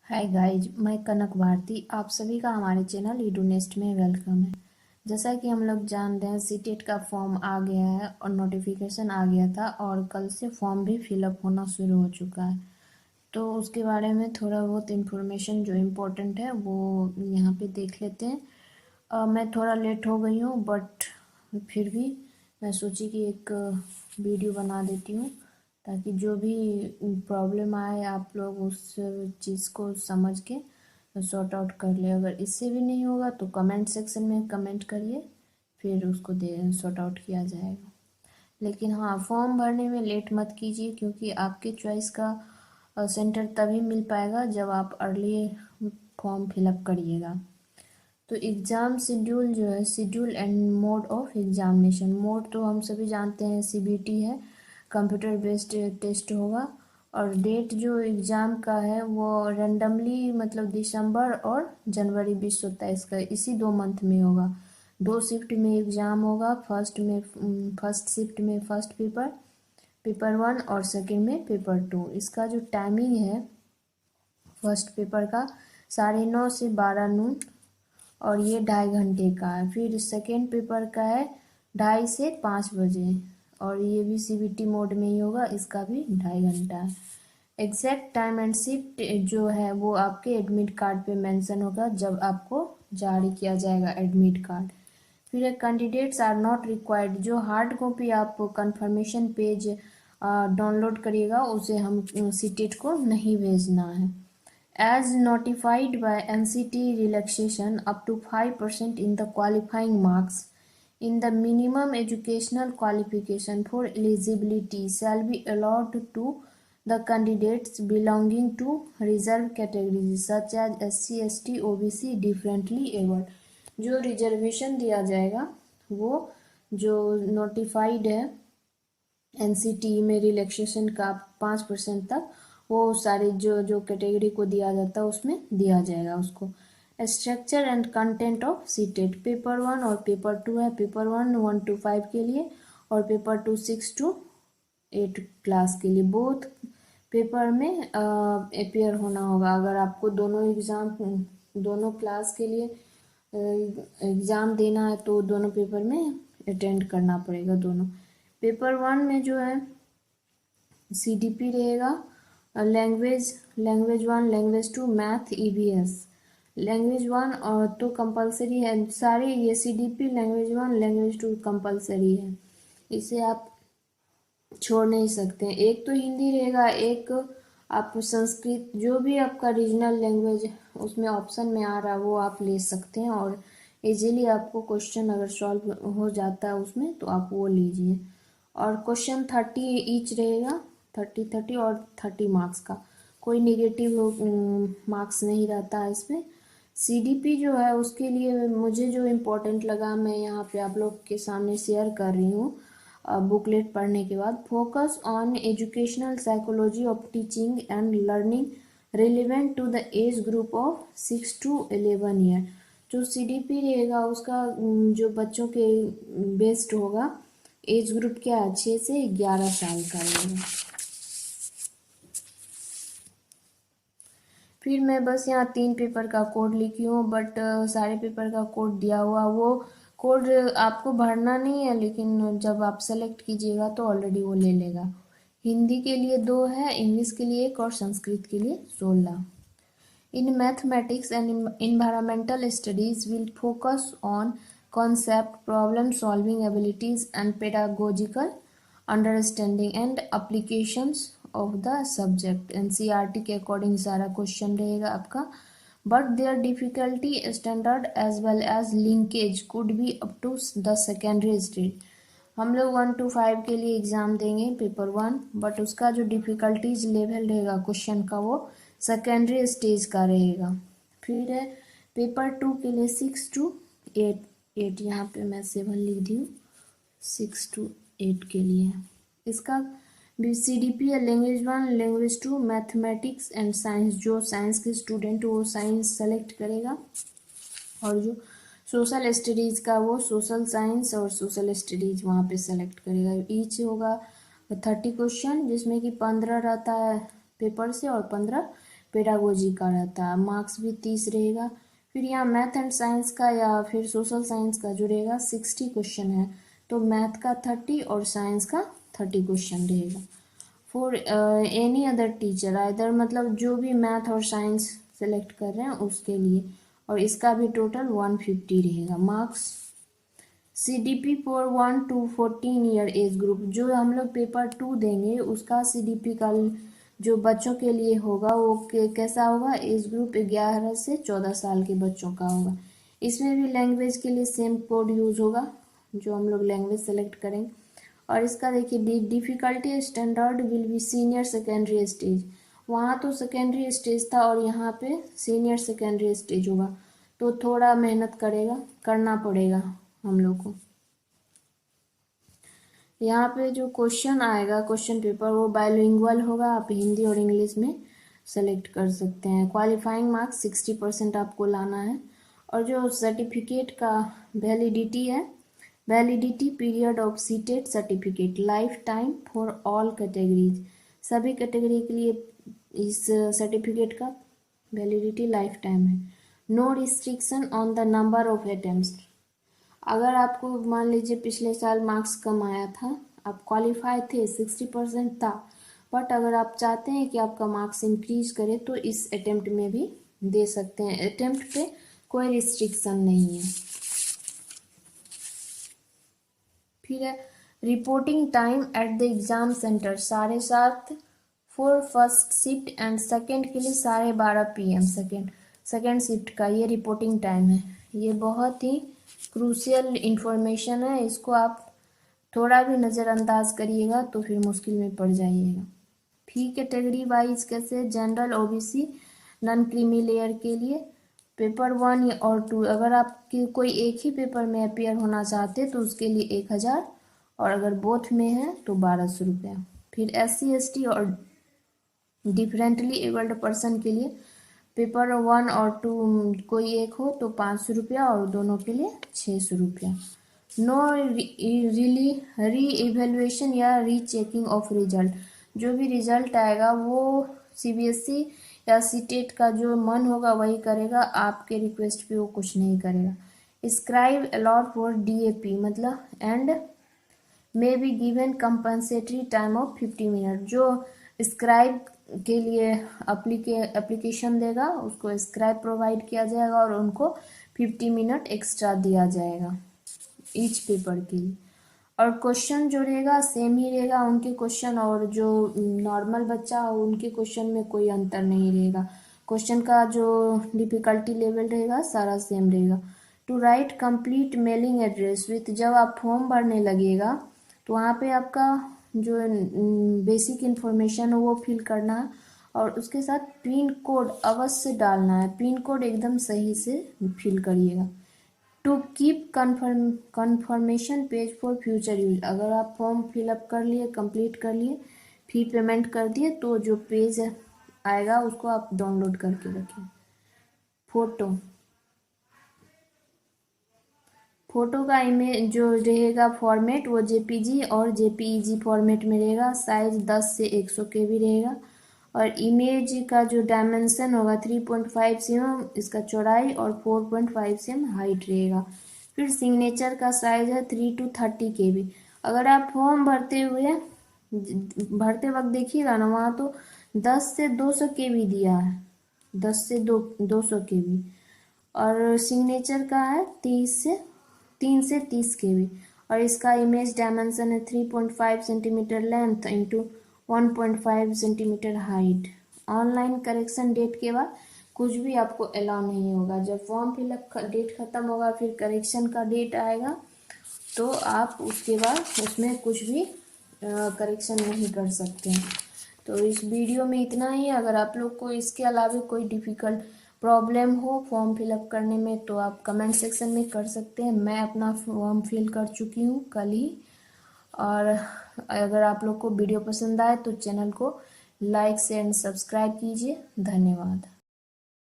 Hi guys, मैं कनक भारती। आप सभी का हमारे चैनल ईडूनेस्ट में वेलकम है। जैसा कि हम लोग जानते हैं, सीटेट का फॉर्म आ गया है और नोटिफिकेशन आ गया था और कल से फॉर्म भी फिलअप होना शुरू हो चुका है। तो उसके बारे में थोड़ा बहुत इन्फॉर्मेशन जो इम्पोर्टेंट है वो यहाँ पे देख लेते हैं। मैं थोड़ा लेट हो गई हूँ, बट फिर भी मैं सोची कि एक वीडियो बना देती हूँ ताकि जो भी प्रॉब्लम आए आप लोग उस चीज़ को समझ के सॉर्ट आउट कर ले। अगर इससे भी नहीं होगा तो कमेंट सेक्शन में कमेंट करिए, फिर उसको दे सॉर्ट आउट किया जाएगा। लेकिन हाँ, फॉर्म भरने में लेट मत कीजिए क्योंकि आपके चॉइस का सेंटर तभी मिल पाएगा जब आप अर्ली फॉर्म फिलअप करिएगा। तो एग्ज़ाम शेड्यूल जो है, schedule and mode of examination. Mode तो हम सभी जानते हैं सीबीटी है, कंप्यूटर बेस्ड टेस्ट होगा। और डेट जो एग्ज़ाम का है वो रेंडमली मतलब दिसंबर और जनवरी 2027 का, इसी 2 मंथ में होगा। 2 शिफ्ट में एग्ज़ाम होगा। फर्स्ट शिफ्ट में फर्स्ट पेपर 1 और सेकेंड में पेपर 2। इसका जो टाइमिंग है फर्स्ट पेपर का 9:30 से 12 नून और ये 2.5 घंटे का है। फिर सेकेंड पेपर का है 2:30 से 5 बजे और ये भी सीबीटी मोड में ही होगा, इसका भी 2.5 घंटा है। एग्जैक्ट टाइम एंड शिफ्ट जो है वो आपके एडमिट कार्ड पे मेंशन होगा जब आपको जारी किया जाएगा एडमिट कार्ड। फिर कैंडिडेट्स आर नॉट रिक्वायर्ड। जो हार्ड कॉपी आप कंफर्मेशन पेज डाउनलोड करिएगा उसे हम सीटेट को नहीं भेजना है। As notified by NCT, relaxation up to 5% in the qualifying marks in the minimum educational qualification for eligibility shall be allowed to the candidates belonging to reserved categories such as SC, ST, OBC differently abled। जो reservation दिया जाएगा वो जो notified है NCT में relaxation का 5% तक, वो सारे जो कैटेगरी को दिया जाता है उसमें दिया जाएगा उसको। Structure and content of CTET. Paper 1 और पेपर 2 है। पेपर 1 1 to 5 के लिए और पेपर 2 6 to 8 क्लास के लिए। बोथ पेपर में अपेयर होना होगा। अगर आपको दोनों क्लास के लिए एग्ज़ाम देना है तो दोनों पेपर में अटेंड करना पड़ेगा दोनों। पेपर 1 में जो है सीडीपी रहेगा, language 1, language 2, math, EVS. Language 1 और तो कंपलसरी है, सारी ये सीडीपी लैंग्वेज 1 लैंग्वेज 2 कंपलसरी है, इसे आप छोड़ नहीं सकते। एक तो हिंदी रहेगा, एक आप संस्कृत, जो भी आपका रीजनल लैंग्वेज उसमें ऑप्शन में आ रहा है वो आप ले सकते हैं और इजीली आपको क्वेश्चन अगर सॉल्व हो जाता है उसमें तो आप वो लीजिए। और क्वेश्चन 30 ईच रहेगा, 30 और 30 मार्क्स का, कोई निगेटिव मार्क्स नहीं रहता है इसमें। सीडीपी जो है उसके लिए मुझे जो इम्पोर्टेंट लगा मैं यहाँ पे आप लोग के सामने शेयर कर रही हूँ बुकलेट पढ़ने के बाद। Focus on educational psychology of teaching and learning relevant to the age group of 6 to 11 year. जो सीडीपी रहेगा उसका जो बच्चों के बेस्ड होगा, एज ग्रुप क्या 6 से 11 साल का रहेगा। फिर मैं बस यहाँ 3 पेपर का कोड लिखी हूँ, बट सारे पेपर का कोड दिया हुआ, वो कोड आपको भरना नहीं है, लेकिन जब आप सेलेक्ट कीजिएगा तो ऑलरेडी वो ले लेगा। हिंदी के लिए 2 है, इंग्लिश के लिए 1 और संस्कृत के लिए 16। In mathematics and environmental studies will focus on concept, problem solving abilities and pedagogical understanding and applications of the subject। NCERT के अकॉर्डिंग सारा क्वेश्चन रहेगा आपका, but their difficulty standard as well as linkage could be up to the secondary stage। हम लोग 1 to 5 के लिए exam देंगे paper 1, but उसका जो डिफ़िकल्टीज लेवल रहेगा क्वेश्चन का वो सेकेंडरी स्टेज का रहेगा। फिर है पेपर 2 के लिए 6 to 8, यहाँ पे मैं 7 लिख दी हूँ, 6 to 8 के लिए। इसका CDP है language 1 language 2 mathematics and science. जो साइंस के स्टूडेंट वो साइंस सेलेक्ट करेगा और जो सोशल स्टडीज़ का वो सोशल साइंस और सोशल स्टडीज़ वहाँ पे सेलेक्ट करेगा। ईच होगा 30 क्वेश्चन, जिसमें कि 15 रहता है पेपर से और 15 पेडागोजी का रहता है, मार्क्स भी 30 रहेगा। फिर यहाँ मैथ एंड साइंस का या फिर सोशल साइंस का जो रहेगा 60 क्वेश्चन है, तो मैथ का 30 और साइंस का 30 क्वेश्चन रहेगा। For any other teacher either, मतलब जो भी मैथ और साइंस सेलेक्ट कर रहे हैं उसके लिए, और इसका भी टोटल 150 रहेगा marks. CDP for 1 to 14 year age group, जो हम लोग पेपर 2 देंगे उसका CDP का जो बच्चों के लिए होगा वो कैसा होगा, एज ग्रुप 11 से 14 साल के बच्चों का होगा। इसमें भी लैंग्वेज के लिए सेम कोड यूज होगा जो हम लोग लैंग्वेज सेलेक्ट करेंगे। और इसका देखिए difficulty standard will be senior secondary stage, वहाँ तो सेकेंडरी स्टेज था और यहाँ पे सीनियर सेकेंडरी स्टेज होगा, तो थोड़ा मेहनत करना पड़ेगा हम लोग को। यहाँ पे जो क्वेश्चन आएगा क्वेश्चन पेपर वो बाइलिंगुअल होगा, आप हिंदी और इंग्लिश में सेलेक्ट कर सकते हैं। क्वालिफाइंग मार्क्स 60% आपको लाना है। और जो सर्टिफिकेट का वैलिडिटी है, validity period of CTET certificate life time for all categories, सभी कैटेगरी के लिए इस सर्टिफिकेट का वैलिडिटी लाइफ टाइम है। No restriction on the number of attempts, अगर आपको मान लीजिए पिछले साल मार्क्स कम आया था, आप क्वालिफाई थे 60% था, बट अगर आप चाहते हैं कि आपका मार्क्स इंक्रीज करे तो इस अटेम्प्ट में भी दे सकते हैं, अटेम्प्ट पे कोई रिस्ट्रिक्शन नहीं है। फिर है reporting time at the exam centre 7:30 for first shift and second के लिए 12:30 PM सेकेंड शिफ्ट का ये रिपोर्टिंग टाइम है। ये बहुत ही क्रूशियल इंफॉर्मेशन है, इसको आप थोड़ा भी नज़रअंदाज करिएगा तो फिर मुश्किल में पड़ जाइएगा। फी कैटेगरी वाइज कैसे, general OBC non creamy layer के लिए पेपर 1 और 2, अगर आप कोई एक ही पेपर में अपियर होना चाहते तो उसके लिए 1000, और अगर बोथ में है तो 1200 रुपया। फिर SC ST और डिफरेंटली एबल्ड पर्सन के लिए पेपर 1 और 2 कोई एक हो तो 500 रुपया और दोनों के लिए 600 रुपया। नो री एवेल्युएशन या रीचेकिंग ऑफ रिजल्ट, जो भी रिजल्ट आएगा वो CBSE या सीटेट का जो मन होगा वही करेगा, आपके रिक्वेस्ट पे वो कुछ नहीं करेगा। स्क्राइब अलॉट फॉर DAP मतलब and may be given compensatory time of 50 minute, जो स्क्राइब के लिए एप्लीकेशन देगा उसको स्क्राइब प्रोवाइड किया जाएगा और उनको 50 मिनट एक्स्ट्रा दिया जाएगा ईच पेपर के लिए। और क्वेश्चन जो रहेगा सेम ही रहेगा उनके क्वेश्चन, और जो नॉर्मल बच्चा हो उनके क्वेश्चन में कोई अंतर नहीं रहेगा। क्वेश्चन का जो डिफिकल्टी लेवल रहेगा सारा सेम रहेगा। To write complete mailing address with, जब आप फॉर्म भरने लगेगा तो वहाँ पे आपका जो बेसिक इन्फॉर्मेशन है वो फिल करना है, और उसके साथ पिन कोड अवश्य डालना है, पिन कोड एकदम सही से फिल करिएगा। To keep confirmation page for future use, अगर आप फॉर्म फिलअप कर लिए कंप्लीट कर लिए फी पेमेंट कर दिए तो जो पेज आएगा उसको आप डाउनलोड करके रखें। फोटो का इमेज जो रहेगा फॉर्मेट वो JPG और JPEG फॉर्मेट में रहेगा, साइज 10 से 100 KB रहेगा। और इमेज का जो डायमेंशन होगा 3.5 cm इसका चौड़ाई और 4.5 cm हाइट रहेगा। फिर सिग्नेचर का साइज है 3 to 30 KB। अगर आप फॉर्म भरते वक्त देखिएगा ना वहाँ तो 10 से 200 KB दिया है, 10 से 200 KB, और सिग्नेचर का है 3 से 30 KB, और इसका इमेज डायमेंशन है 3.5 centimetre length into 1.5 centimetre height. Online correction date के बाद कुछ भी आपको अलाउ नहीं होगा, जब फॉर्म फिलअप डेट ख़त्म होगा फिर करेक्शन का डेट आएगा तो आप उसके बाद उसमें कुछ भी करेक्शन नहीं कर सकते हैं। तो इस वीडियो में इतना ही। अगर आप लोग को इसके अलावा कोई डिफ़िकल्ट प्रॉब्लम हो फॉर्म फिलअप करने में तो आप कमेंट सेक्शन में कर सकते हैं। मैं अपना फॉर्म फिल कर चुकी हूँ कल ही। और अगर आप लोग को वीडियो पसंद आए तो चैनल को लाइक शेयर एंड सब्सक्राइब कीजिए। धन्यवाद।